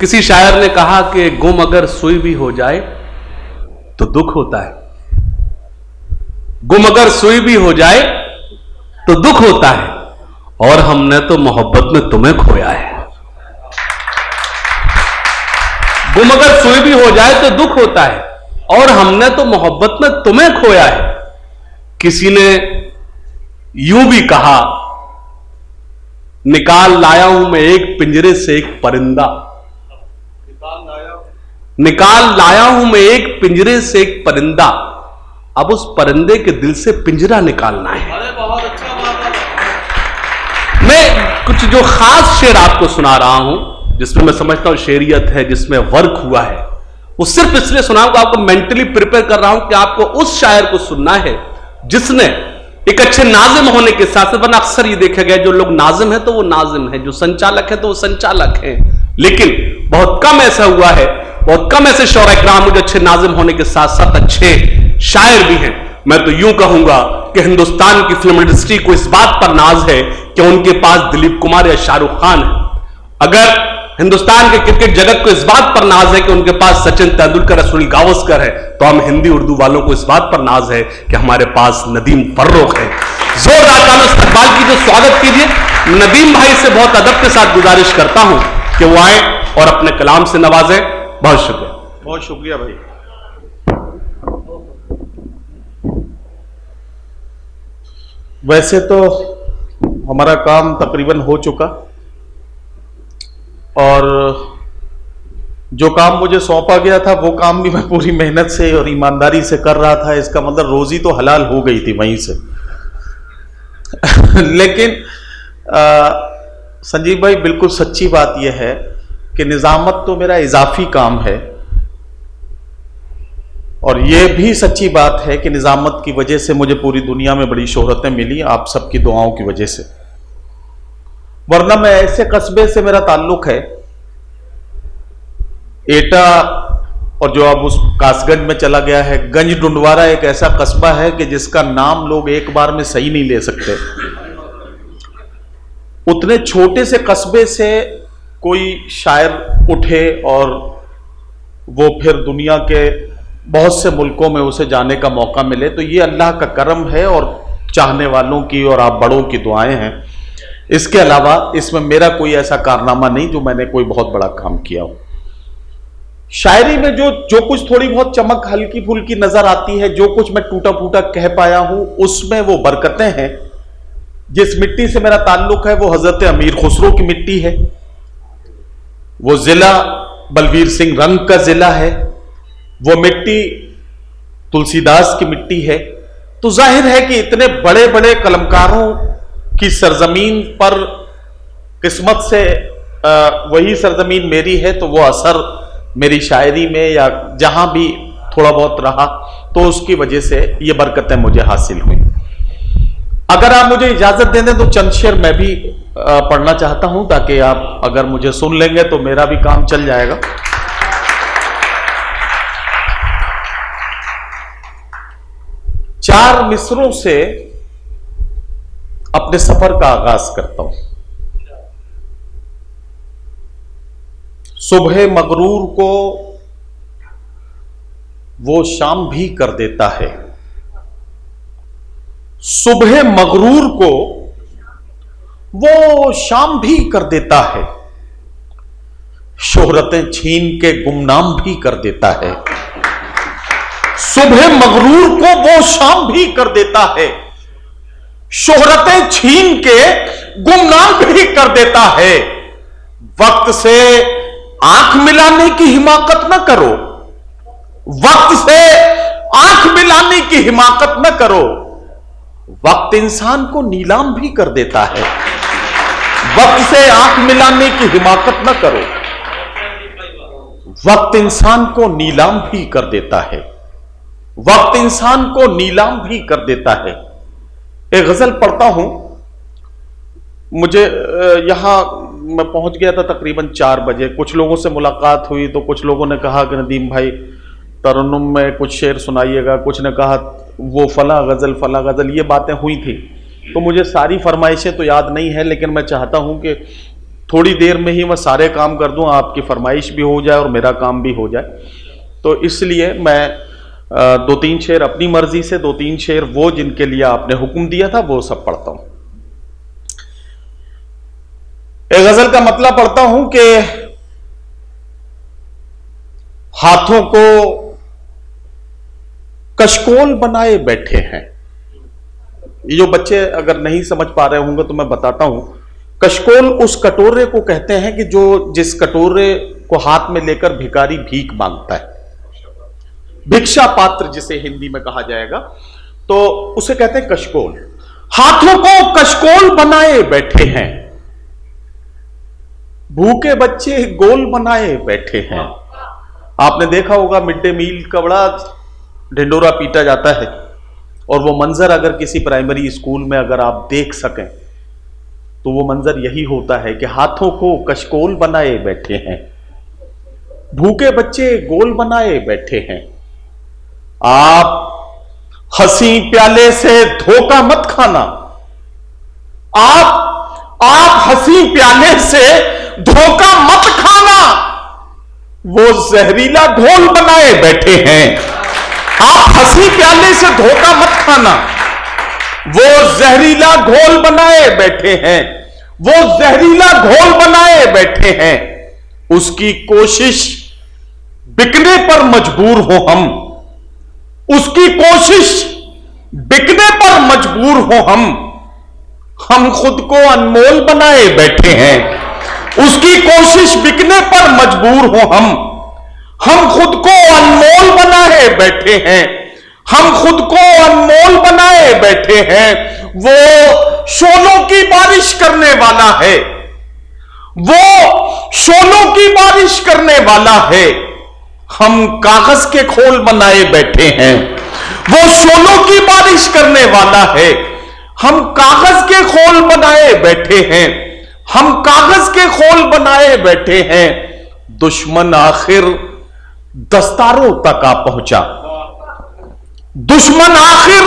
किसी शायर ने कहा कि गुम अगर सुई भी हो जाए तो दुख होता है। गुम अगर सुई भी हो जाए तो दुख होता है, और हमने तो मोहब्बत में तुम्हें खोया है। गुम अगर सुई भी हो जाए तो दुख होता है, और हमने तो मोहब्बत में तुम्हें खोया है। किसी ने यूं भी कहा, निकाल लाया हूं मैं एक पिंजरे से एक परिंदा। निकाल लाया हूं मैं एक पिंजरे से एक परिंदा, अब उस परिंदे के दिल से पिंजरा निकालना है। अरे बहुत अच्छा बात है। मैं कुछ जो खास शेर आपको सुना रहा हूं, जिसमें मैं समझता हूं शेरियत है, जिसमें वर्क हुआ है, वो सिर्फ इसलिए सुनाऊंगा, आपको मेंटली प्रिपेयर कर रहा हूं कि आपको उस शायर को सुनना है जिसने एक अच्छे नाजिम होने के साथ, वरना अक्सर ये देखा गया जो लोग नाजिम है तो वो नाजिम है, जो संचालक है तो वो संचालक है, लेकिन बहुत कम ऐसा हुआ है, बहुत कम ऐसे शौरा इकराम जो अच्छे नाजिम होने के साथ साथ अच्छे शायर भी हैं। मैं तो यूं कहूंगा कि हिंदुस्तान की फिल्म इंडस्ट्री को इस बात पर नाज है कि उनके पास दिलीप कुमार या शाहरुख खान है। अगर हिंदुस्तान के क्रिकेट जगत को इस बात पर नाज है कि उनके पास सचिन तेंदुलकर या सुनील गावस्कर है, तो हम हिंदी उर्दू वालों को इस बात पर नाज है कि हमारे पास नदीम फर्रुख है। जोरदार तालियों से इस्तकबाल कीजिए, स्वागत कीजिए। नदीम भाई से बहुत अदब के साथ गुजारिश करता हूं कि वो आए और अपने कलाम से नवाजें। बहुत शुक्रिया। बहुत शुक्रिया भाई। वैसे तो हमारा काम तकरीबन हो चुका, और जो काम मुझे सौंपा गया था वो काम भी मैं पूरी मेहनत से और ईमानदारी से कर रहा था। इसका मतलब रोजी तो हलाल हो गई थी वहीं से। लेकिन संजीव भाई, बिल्कुल सच्ची बात यह है कि निजामत तो मेरा इजाफी काम है, और यह भी सच्ची बात है कि निजामत की वजह से मुझे पूरी दुनिया में बड़ी शोहरतें मिली, आप सबकी दुआओं की वजह से। वरना मैं ऐसे कस्बे से मेरा ताल्लुक है, एटा, और जो अब उस कासगंज में चला गया है, गंज डुंडवारा एक ऐसा कस्बा है कि जिसका नाम लोग एक बार में सही नहीं ले सकते। उतने छोटे से कस्बे से कोई शायर उठे और वो फिर दुनिया के बहुत से मुल्कों में उसे जाने का मौका मिले, तो ये अल्लाह का करम है और चाहने वालों की और आप बड़ों की दुआएं हैं। इसके अलावा इसमें मेरा कोई ऐसा कारनामा नहीं जो मैंने कोई बहुत बड़ा काम किया हो। शायरी में जो कुछ थोड़ी बहुत चमक हल्की फुल्की नजर आती है, जो कुछ मैं टूटा फूटा कह पाया हूं, उसमें वो बरकतें हैं। जिस मिट्टी से मेरा ताल्लुक है वो हजरत अमीर खुसरो की मिट्टी है, वो जिला बलवीर सिंह रंग का जिला है, वो मिट्टी तुलसीदास की मिट्टी है। तो जाहिर है कि इतने बड़े बड़े कलमकारों की सरजमीन पर किस्मत से वही सरजमीन मेरी है, तो वो असर मेरी शायरी में या जहां भी थोड़ा बहुत रहा, तो उसकी वजह से ये बरकतें मुझे हासिल हुई। अगर आप मुझे इजाजत दे दें तो चंद शेर मैं भी पढ़ना चाहता हूं, ताकि आप अगर मुझे सुन लेंगे तो मेरा भी काम चल जाएगा। चार मिसरों से अपने सफर का आगाज करता हूं। सुबह मगरूर को वो शाम भी कर देता है, सुबह मगरूर को वो शाम भी कर देता है, शोहरतें छीन के गुमनाम भी कर देता है। सुबह मगरूर को वो शाम भी कर देता है, शोहरतें छीन के गुमनाम भी कर देता है। वक्त से आंख मिलाने की हिमाकत न करो, वक्त से आंख मिलाने की हिमाकत न करो, वक्त इंसान को नीलाम भी कर देता है। वक्त से आंख मिलाने की हिमाकत न करो, वक्त इंसान को नीलाम भी कर देता है, वक्त इंसान को नीलाम भी कर देता है। एक गजल पढ़ता हूं। मुझे यहां मैं पहुंच गया था तकरीबन 4 बजे। कुछ लोगों से मुलाकात हुई तो कुछ लोगों ने कहा कि नदीम भाई तरन्नुम में कुछ शेर सुनाइएगा, कुछ ने कहा वो फला गजल, ये बातें हुई थी। तो मुझे सारी फरमाइशें तो याद नहीं है, लेकिन मैं चाहता हूं कि थोड़ी देर में ही मैं सारे काम कर दूं, आपकी फरमाइश भी हो जाए और मेरा काम भी हो जाए। तो इसलिए मैं 2-3 शेर अपनी मर्जी से, 2-3 शेर वो जिनके लिए आपने हुक्म दिया था, वो सब पढ़ता हूं। एक गजल का मतलब पढ़ता हूं कि हाथों को कशकोल बनाए बैठे हैं। ये जो बच्चे अगर नहीं समझ पा रहे होंगे तो मैं बताता हूं। कशकोल उस कटोरे को कहते हैं कि जिस कटोरे को हाथ में लेकर भिखारी भीख मांगता है, भिक्षा पात्र जिसे हिंदी में कहा जाएगा, तो उसे कहते हैं कशकोल। हाथों को कशकोल बनाए बैठे हैं, भूखे बच्चे गोल बनाए बैठे हैं। आपने देखा होगा मिड डे मील का बड़ा ढिंडोरा पीटा जाता है, और वो मंजर अगर किसी प्राइमरी स्कूल में अगर आप देख सकें तो वो मंजर यही होता है कि हाथों को कशकोल बनाए बैठे हैं, भूखे बच्चे गोल बनाए बैठे हैं। आप हंसी प्याले से धोखा मत खाना, आप हंसी प्याले से धोखा मत खाना, वो जहरीला घोल बनाए बैठे हैं। आप हंसी प्याले से धोखा मत खाना, वो जहरीला घोल बनाए बैठे हैं, वो जहरीला घोल बनाए बैठे हैं। उसकी कोशिश बिकने पर मजबूर हो हम, उसकी कोशिश बिकने पर मजबूर हो हम खुद को अनमोल बनाए बैठे हैं। उसकी कोशिश बिकने पर मजबूर हो हम खुद को अनमोल बनाए बैठे हैं, हम खुद को अनमोल बनाए बैठे हैं। वो शोलों की बारिश करने वाला है, वो शोलों की बारिश करने वाला है, हम कागज के खोल बनाए बैठे हैं। वो शोलों की बारिश करने वाला है, हम कागज के खोल बनाए बैठे हैं, हम कागज के खोल बनाए बैठे हैं। दुश्मन आखिर दस्तारों तक आ पहुंचा, दुश्मन आखिर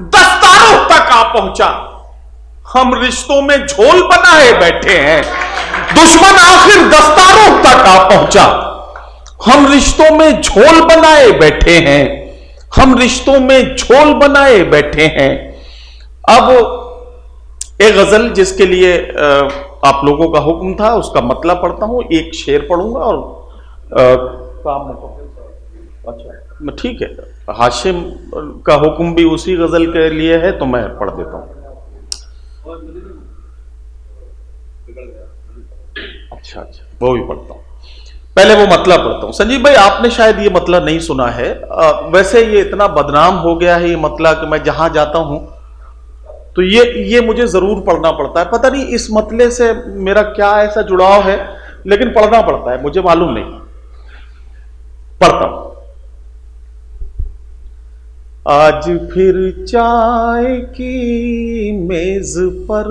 दस्तारों तक आ पहुंचा, हम रिश्तों में झोल बनाए बैठे हैं। दुश्मन आखिर दस्तारों तक आ पहुंचा, हम रिश्तों में झोल बनाए बैठे हैं, हम रिश्तों में झोल बनाए बैठे हैं। अब एक गजल जिसके लिए आप लोगों का हुक्म था, उसका मतलब पढ़ता हूं। एक शेर पढ़ूंगा और काम अच्छा ठीक है, हाशिम का हुक्म भी उसी गजल के लिए है तो मैं पढ़ देता हूं। अच्छा वो भी पढ़ता हूं। पहले वो मतलब पढ़ता हूं। संजीव भाई, आपने शायद ये मतलब नहीं सुना है। वैसे ये इतना बदनाम हो गया है ये मतलब कि मैं जहां जाता हूं तो ये मुझे जरूर पढ़ना पड़ता है। पता नहीं इस मतले से मेरा क्या ऐसा जुड़ाव है, लेकिन पढ़ना पड़ता है, मुझे मालूम नहीं। पढ़ता हूं। आज फिर चाय की मेज पर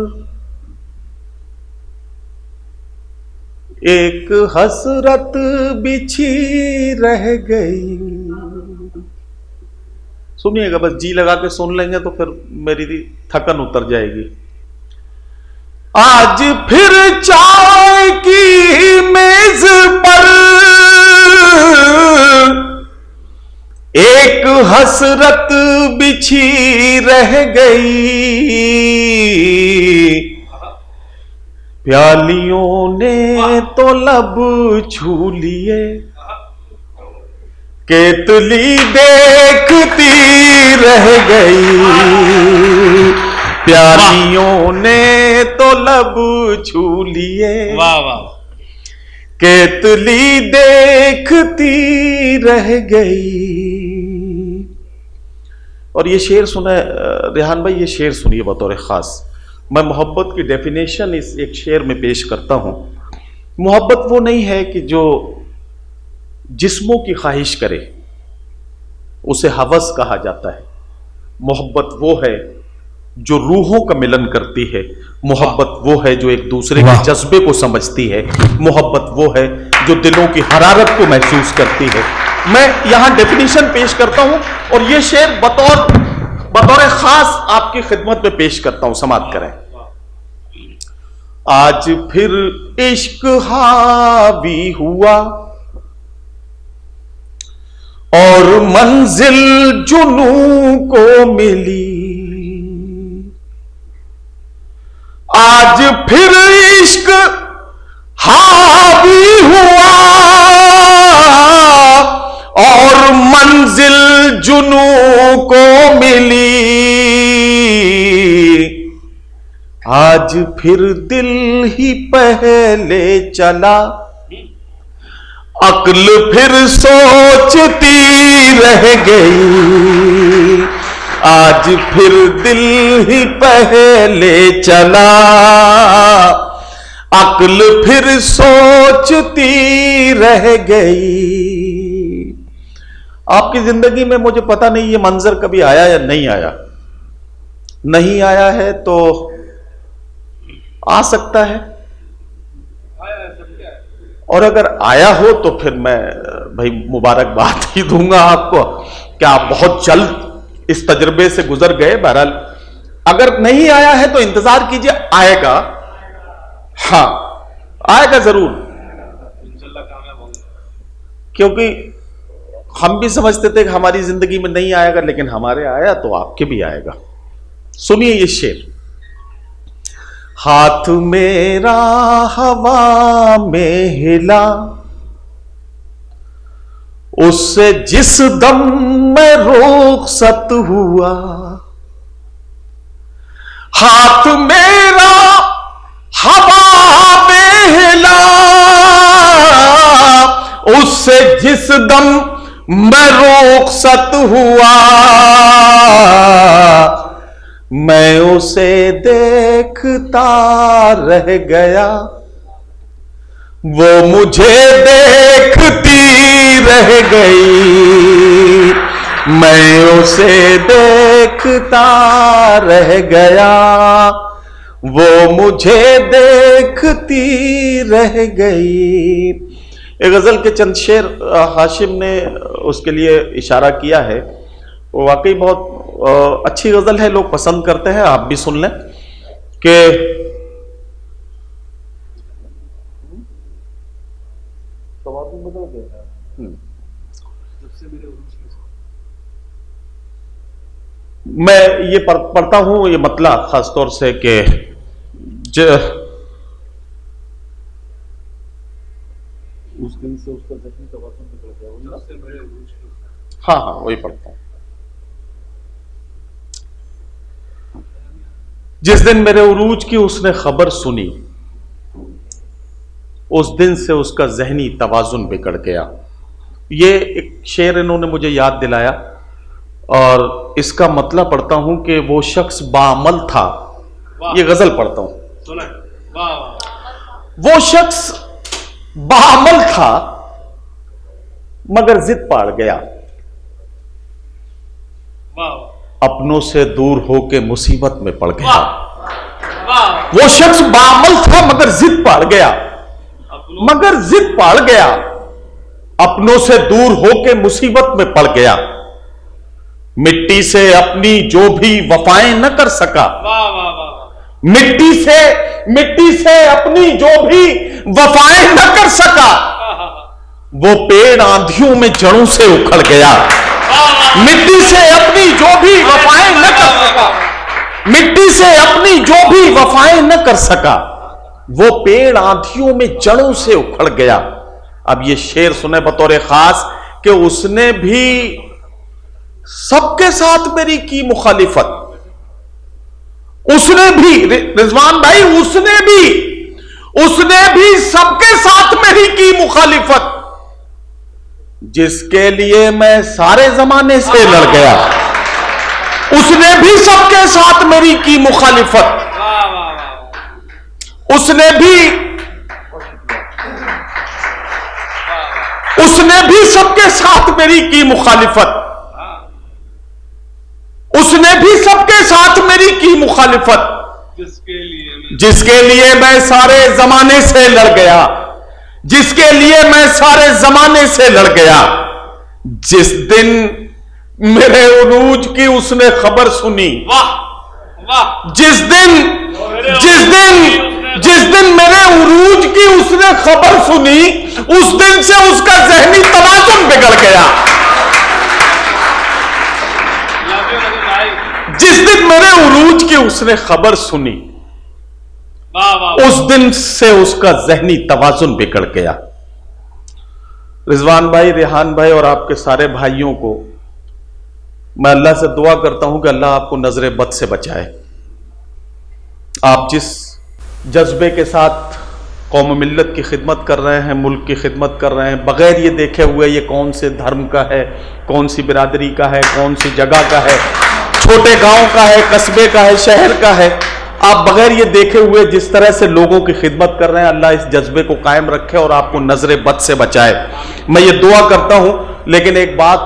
एक हसरत बिछी रह गई। सुनिएगा, बस जी लगा के सुन लेंगे तो फिर मेरी थकन उतर जाएगी। आज फिर चाय की मेज पर एक हसरत बिछी रह गई। प्यालियों ने तो लब छू लिए, केतली देखती रह गई। प्यालियों ने तो लब छू लिए, वाह वाह, केतली देखती रह गई। और ये शेर सुने रेहान भाई, ये शेर सुनिए बतौर खास। मैं मोहब्बत की डेफिनेशन इस एक शेर में पेश करता हूं। मोहब्बत वो नहीं है कि जो जिस्मों की ख्वाहिश करे, उसे हवस कहा जाता है। मोहब्बत वो है जो रूहों का मिलन करती है। मोहब्बत वो है जो एक दूसरे के जज्बे को समझती है। मोहब्बत वो है जो दिलों की हरारत को महसूस करती है। मैं यहां डेफिनेशन पेश करता हूं और यह शेर बतौर खास आपकी खिदमत में पेश करता हूं, समाप्त करें। आज फिर इश्क हावी हुआ और मंजिल जुनू को मिली। आज फिर इश्क हावी हुआ और मंजिल जुनू को मिली। आज फिर दिल ही पहले चला, अक्ल फिर सोचती रह गई। आज फिर दिल ही पहले चला, अक्ल फिर सोचती रह गई। आपकी जिंदगी में मुझे पता नहीं ये मंजर कभी आया या नहीं आया। नहीं आया है तो आ सकता है, और अगर आया हो तो फिर मैं भाई मुबारकबाद ही दूंगा आपको कि आप बहुत जल्द इस तजुर्बे से गुजर गए। बहरहाल अगर नहीं आया है तो इंतजार कीजिए, आएगा। हाँ, आएगा जरूर, क्योंकि हम भी समझते थे कि हमारी जिंदगी में नहीं आएगा, लेकिन हमारे आया तो आपके भी आएगा। सुनिए ये शेर। हाथ मेरा हवा में हिला, उससे जिस दम में रुखसत हुआ। हाथ मेरा हवा में हिला, उससे जिस दम में रुखसत हुआ। मैं उसे देखता रह गया, वो मुझे देखती रह गई। मैं उसे देखता रह गया, वो मुझे देखती रह गई। एक गजल के चंद शेर हाशिम ने उसके लिए इशारा किया है, वो वाकई बहुत अच्छी गजल है, लोग पसंद करते हैं। आप भी सुन लें कि मैं ये पढ़ता हूं ये मतला खासतौर से कि उस दिन से उसका जख्मी तवाज़ुन निकल गया। हाँ हाँ, वही पढ़ता हूं। जिस दिन मेरे उरूज की उसने खबर सुनी, उस दिन से उसका जहनी तवाज़ुन बिगड़ गया। ये एक शेर इन्होंने मुझे याद दिलाया और इसका मतलब पढ़ता हूं कि वो शख्स बाअमल था। ये गजल पढ़ता हूं। वो शख्स बाअमल था मगर जिद पाड़ गया, अपनों से दूर होके मुसीबत में पड़ गया। वो शख्स बाअमल था मगर जिद पाड़ गया, मगर जिद पाड़ गया, अपनों से दूर होके मुसीबत में पड़ गया। मिट्टी से अपनी जो भी वफाएं न कर सका, मिट्टी से अपनी जो भी वफाएं न कर सका, वो पेड़ आंधियों में जड़ों से उखड़ गया। मिट्टी से अपनी जो भी वफाएं न कर सका, मिट्टी से अपनी जो भी वफाएं न कर सका, वो पेड़ आंधियों में जड़ों से उखड़ गया। अब ये शेर सुने बतौर खास कि उसने भी सबके साथ मेरी की मुखालिफत, उसने भी रिजवान भाई उसने भी सबके साथ मेरी की मुखालिफत, जिसके लिए मैं सारे जमाने से लड़ गया। उसने भी सबके साथ मेरी की मुखालिफत, उसने भी सबके साथ मेरी की मुखालिफत, उसने भी सबके साथ मेरी की मुखालिफत, जिसके लिए मैं सारे जमाने से लड़ गया, जिसके लिए मैं सारे जमाने से लड़ गया। जिस दिन मेरे उरूज की उसने खबर सुनी, जिस दिन जिस दिन मेरे उरूज की उसने खबर सुनी, उस दिन से उसका ज़हनी तवाज़ुन बिगड़ गया। जिस दिन मेरे उरूज की उसने खबर सुनी, उस दिन से उसका ज़हनी तवाज़ुन बिगड़ गया। रिजवान भाई, रेहान भाई और आपके सारे भाइयों को मैं अल्लाह से दुआ करता हूं कि अल्लाह आपको नजर बद से बचाए। आप जिस जज्बे के साथ कौम मिल्लत की खिदमत कर रहे हैं, मुल्क की खिदमत कर रहे हैं, बगैर ये देखे हुए ये कौन से धर्म का है, कौन सी बिरादरी का है, कौन सी जगह का है, छोटे गांव का है, कस्बे का है, शहर का है, आप बगैर ये देखे हुए जिस तरह से लोगों की खिदमत कर रहे हैं, अल्लाह इस जज्बे को कायम रखे और आपको नजर बद से बचाए। मैं ये दुआ करता हूं। लेकिन एक बात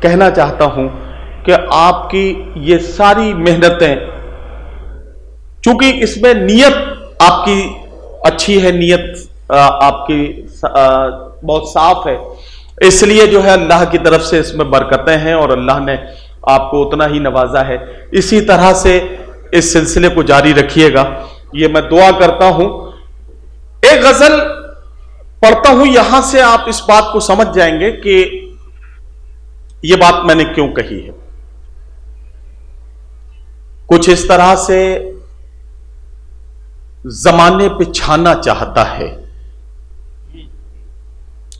कहना चाहता हूं कि आपकी ये सारी मेहनतें, चूंकि इसमें नीयत आपकी अच्छी है, नीयत आपकी बहुत साफ है, इसलिए जो है अल्लाह की तरफ से इसमें बरकतें हैं और अल्लाह ने आपको उतना ही नवाजा है। इसी तरह से इस सिलसिले को जारी रखिएगा, ये मैं दुआ करता हूं। एक गजल पढ़ता हूं, यहां से आप इस बात को समझ जाएंगे कि ये बात मैंने क्यों कही है। कुछ इस तरह से जमाने पे छाना चाहता है,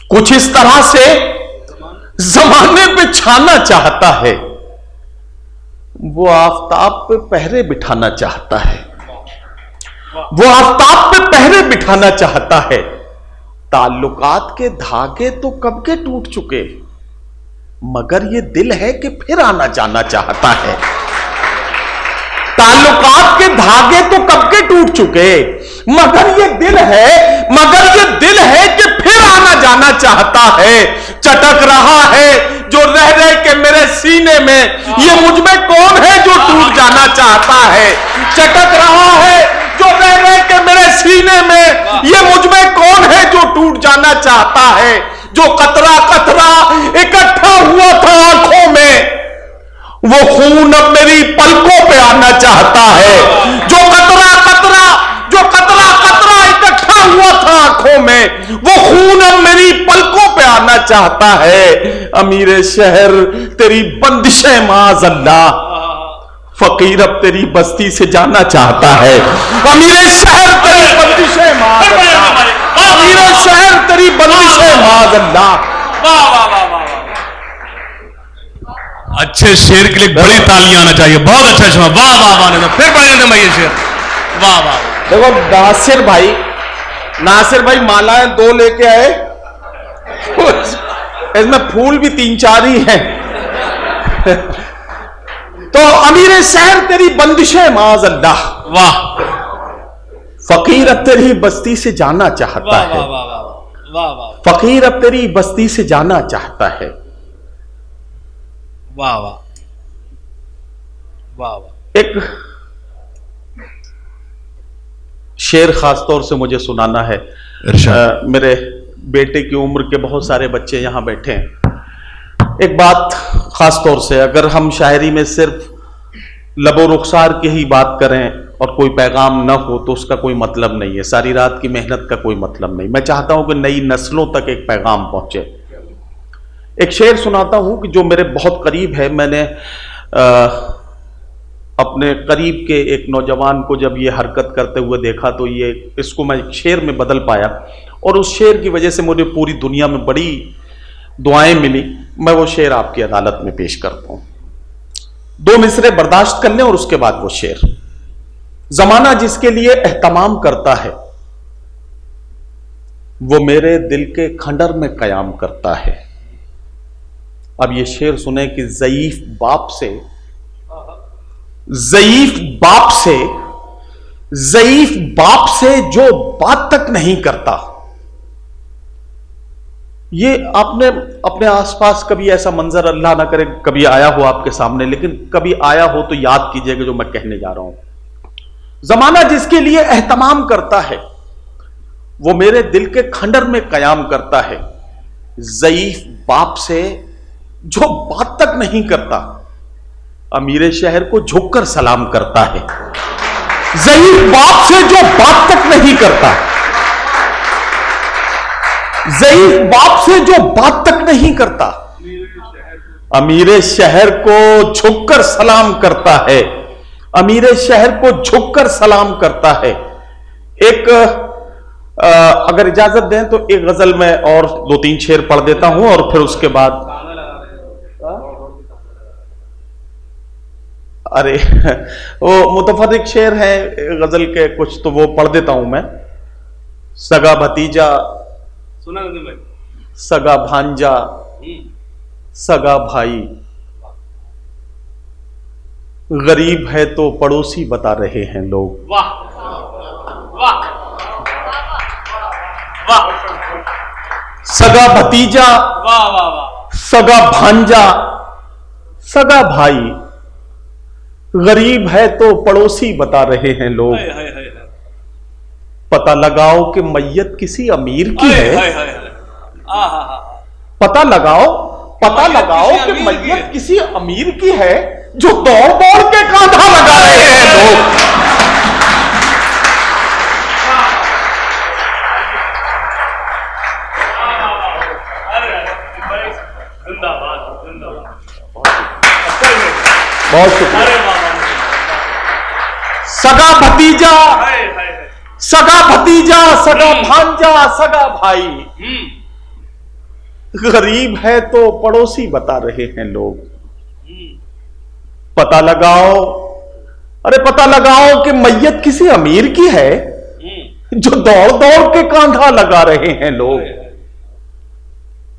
कुछ इस तरह से जमाने पे छाना चाहता है, वो आफताब पे पहरे बिठाना चाहता है, वो आफताब पे पहरे बिठाना चाहता है। ताल्लुकात के धागे तो कब के टूट चुके, मगर ये दिल है कि फिर आना जाना चाहता है। ताल्लुकात के धागे तो कब के टूट चुके, मगर ये दिल है कि फिर आना जाना चाहता है। चटक रहा है जो रह रह के मेरे सीने में, ये मुझ में कौन है जो टूट जाना चाहता है। चटक रहा है जो रह रह के मेरे सीने में, ये मुझ में कौन है जो टूट जाना चाहता है। जो कतरा कतरा इकट्ठा हुआ था आंखों में, वो खून अब मेरी पलकों पे आना चाहता है। जो कतरा कतरा इकट्ठा हुआ था आंखों में, वो खून अब मेरी पलकों पे आना चाहता है। अमीर शहर तेरी बंदिशें माज़ अल्लाह, फकीर अब तेरी बस्ती से जाना चाहता है। अमीर शहर तेरी बंदिशें माज़ अल्लाह, अमीर शहर तेरी बंदिशें माज़ अल्लाह। अच्छे शेर के लिए बड़ी तालियां आना चाहिए, बहुत अच्छा सुना, वाह वाह वाह। फिर पढ़ने भाई ये शेर, वाह वाह। देखो नासिर भाई मालाएं 2 लेके आए, इसमें फूल भी 3-4 ही हैं। तो अमीर शहर तेरी बंदिशें माज़ अल्लाह, वाह। फकीर अब तेरी बस्ती से जाना चाहता है, फकीर अब तेरी बस्ती से जाना चाहता है। वाह वाह वाह वाह। एक शेर खास तौर से मुझे सुनाना है। मेरे बेटे की उम्र के बहुत सारे बच्चे यहां बैठे हैं। एक बात खास तौर से, अगर हम शायरी में सिर्फ लबो रुखसार की ही बात करें और कोई पैगाम न हो तो उसका कोई मतलब नहीं है, सारी रात की मेहनत का कोई मतलब नहीं। मैं चाहता हूं कि नई नस्लों तक एक पैगाम पहुंचे। एक शेर सुनाता हूं कि जो मेरे बहुत करीब है। मैंने अपने करीब के एक नौजवान को जब ये हरकत करते हुए देखा तो ये इसको मैं शेर में बदल पाया, और उस शेर की वजह से मुझे पूरी दुनिया में बड़ी दुआएं मिली। मैं वो शेर आपकी अदालत में पेश करता हूं। 2 मिसरे बर्दाश्त कर लें और उसके बाद वो शेर। जमाना जिसके लिए एहतमाम करता है, वो मेरे दिल के खंडर में कयाम करता है। अब ये शेर सुने कि ज़ईफ बाप से जो बात तक नहीं करता। ये आपने अपने आसपास कभी ऐसा मंजर, अल्लाह ना करे कभी आया हो आपके सामने, लेकिन कभी आया हो तो याद कीजिएगा जो मैं कहने जा रहा हूं। जमाना जिसके लिए एहतमाम करता है, वो मेरे दिल के खंडर में कयाम करता है। ज़ईफ बाप से जो बात तक नहीं करता, अमीर शहर को झुककर सलाम करता है। ज़ईफ बाप से जो बात तक नहीं करता, ज़ईफ बाप से जो बात तक नहीं करता, अमीर शहर को झुककर सलाम करता है, अमीर शहर को झुककर सलाम करता है। एक अगर इजाजत दें तो एक गजल में और 2-3 शेर पढ़ देता हूं और फिर उसके बाद अरे वो मुतफर्रिक शेर है गजल के कुछ, तो वो पढ़ देता हूं मैं। सगा भतीजा, सुना भाई, सगा भांजा, सगा भाई, गरीब है तो पड़ोसी बता रहे हैं लोग। वाह वाह वाह, सगा भतीजा, वाह वाह वाह, सगा भांजा, सगा भाई, गरीब है तो पड़ोसी बता रहे हैं लोग। हाय हाय हाय, पता लगाओ कि मैयत किसी अमीर की है। हाय हाय हाय, पता लगाओ, पता लगाओ कि मैयत किसी अमीर की है, जो दौड़ दौड़ के कांधा लगा रहे हैं लोग। बहुत शुक्रिया। सगा भतीजा, सगा भतीजा, सगा भांजा, सगा भाई, गरीब है तो पड़ोसी बता रहे हैं लोग। पता लगाओ, अरे पता लगाओ कि मैयत किसी अमीर की है, जो दौड़ दौड़ के कांधा लगा रहे हैं लोग,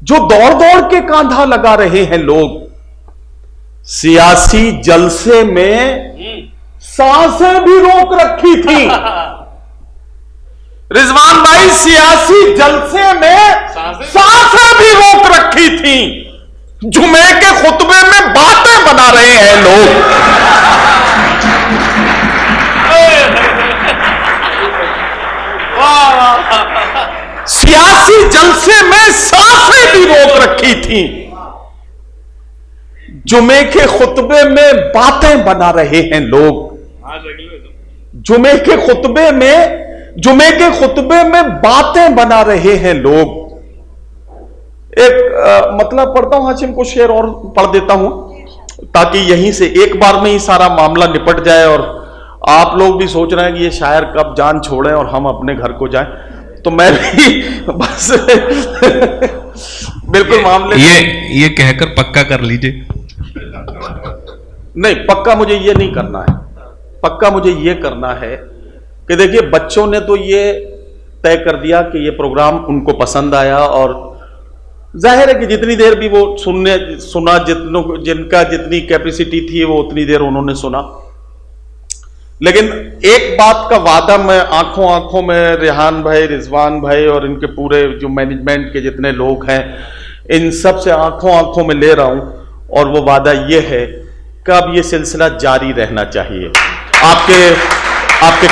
जो दौड़ दौड़ के कांधा लगा रहे हैं लोग। सियासी जलसे में सांसें भी रोक रखी थी। रिजवान भाई, सियासी जलसे में सांसें भी रोक रखी थी। जुमे के खुतबे में बातें बना रहे हैं लोग। सियासी जलसे में सांसें भी रोक रखी थी। जुमे के खुतबे में बातें बना रहे हैं लोग। जुमे के खुतबे में बातें बना रहे हैं लोग। एक मतलब पढ़ता हूं हाशिम, को शेर और पढ़ देता हूं ताकि यहीं से एक बार में ही सारा मामला निपट जाए और आप लोग भी सोच रहे हैं कि ये शायर कब जान छोड़ें और हम अपने घर को जाएं, तो मैं भी बस बिल्कुल मामले ये कहकर पक्का कर लीजिए। नहीं, पक्का मुझे ये नहीं करना है। पक्का मुझे ये करना है कि देखिए, बच्चों ने तो ये तय कर दिया कि ये प्रोग्राम उनको पसंद आया और जाहिर है कि जितनी देर भी वो सुना जिनका जितनी कैपेसिटी थी वो उतनी देर उन्होंने सुना। लेकिन एक बात का वादा मैं आंखों आंखों में रेहान भाई, रिजवान भाई और इनके पूरे जो मैनेजमेंट के जितने लोग हैं, इन सब से आंखों आंखों में ले रहा हूं, और वो वादा ये है कि अब ये सिलसिला जारी रहना चाहिए। आपके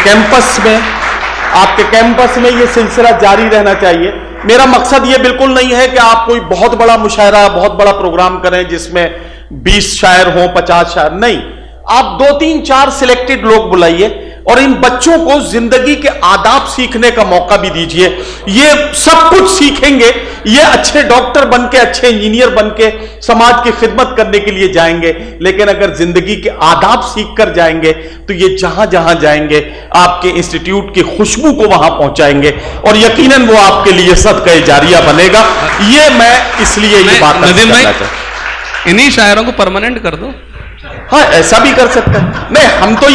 कैंपस में ये सिलसिला जारी रहना चाहिए। मेरा मकसद ये बिल्कुल नहीं है कि आप कोई बहुत बड़ा मुशायरा, बहुत बड़ा प्रोग्राम करें जिसमें 20 शायर हों, 50 शायर, नहीं। आप 2-3-4 सिलेक्टेड लोग बुलाइए और इन बच्चों को जिंदगी के आदाब सीखने का मौका भी दीजिए। ये सब कुछ सीखेंगे, ये अच्छे डॉक्टर बनके, अच्छे इंजीनियर बनके समाज की खिदमत करने के लिए जाएंगे। लेकिन अगर जिंदगी के आदाब सीख कर जाएंगे तो ये जहां जहां जाएंगे आपके इंस्टीट्यूट की खुशबू को वहां पहुंचाएंगे और यकीनन वो आपके लिए सदका जारिया बनेगा। ये मैं इसलिए ये बात नदीम भाई, इन्हीं शायरों को परमानेंट कर दो। हाँ, ऐसा भी कर सकते हैं। नहीं, हम तो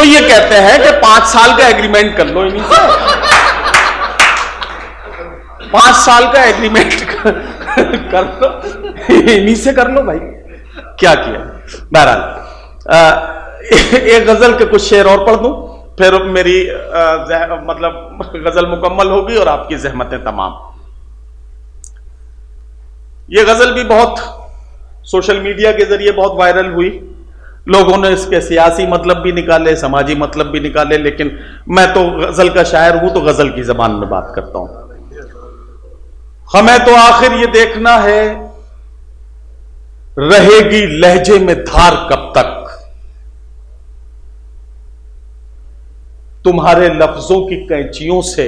ये कहते हैं कि 5 साल का एग्रीमेंट कर लो इन्हीं से। 5 साल का एग्रीमेंट कर लो, इन्हीं से कर लो भाई। क्या किया? बहरहाल एक गजल के कुछ शेर और पढ़ दूं, फिर मेरी मतलब गजल मुकम्मल होगी और आपकी जहमतें तमाम। ये गजल भी बहुत सोशल मीडिया के जरिए बहुत वायरल हुई। लोगों ने इसके सियासी मतलब भी निकाले, समाजी मतलब भी निकाले, लेकिन मैं तो गजल का शायर हूं तो गजल की जबान में बात करता हूं। हमें तो आखिर ये देखना है, रहेगी लहजे में धार कब तक। तुम्हारे लफ्जों की कैंचियों से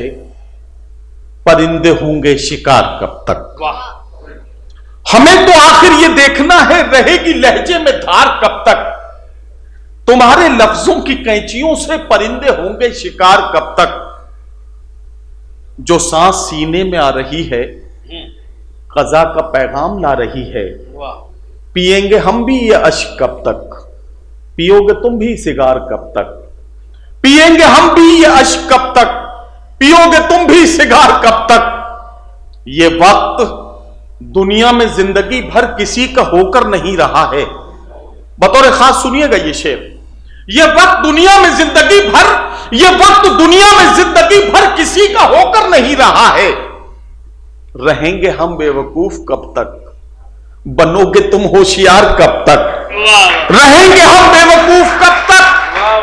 परिंदे होंगे शिकार कब तक। हमें तो आखिर ये देखना है रहेगी लहजे में धार कब तक। तुम्हारे लफ्जों की कैंचियों से परिंदे होंगे शिकार कब तक। जो सांस सीने में आ रही है कज़ा का पैगाम ला रही है। पिएंगे हम भी ये अश्क कब तक, पियोगे तुम भी सिगार कब तक। पिएंगे हम भी ये अश्क कब तक, पियोगे तुम भी सिगार कब तक। ये वक्त दुनिया में जिंदगी भर किसी का होकर नहीं रहा है। बतौर खास सुनिएगा ये शेर। ये वक्त दुनिया में जिंदगी भर, ये वक्त दुनिया में जिंदगी भर किसी का होकर नहीं रहा है। रहेंगे हम बेवकूफ कब तक, बनोगे तुम होशियार कब तक। रहेंगे हम बेवकूफ कब तक,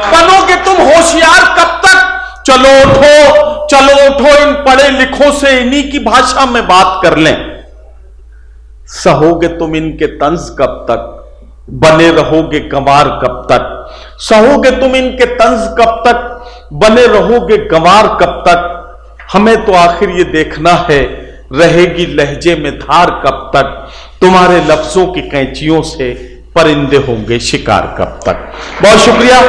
बनोगे तुम होशियार कब तक। चलो उठो, चलो उठो, इन पढ़े लिखों से इन्हीं की भाषा में बात कर लें। सहोगे तुम इनके तंज कब तक, बने रहोगे गंवार कब तक। सहोगे तुम इनके तंज कब तक, बने रहोगे गंवार कब तक। हमें तो आखिर ये देखना है रहेगी लहजे में धार कब तक। तुम्हारे लफ्जों की कैंचियों से परिंदे होंगे शिकार कब तक। बहुत शुक्रिया।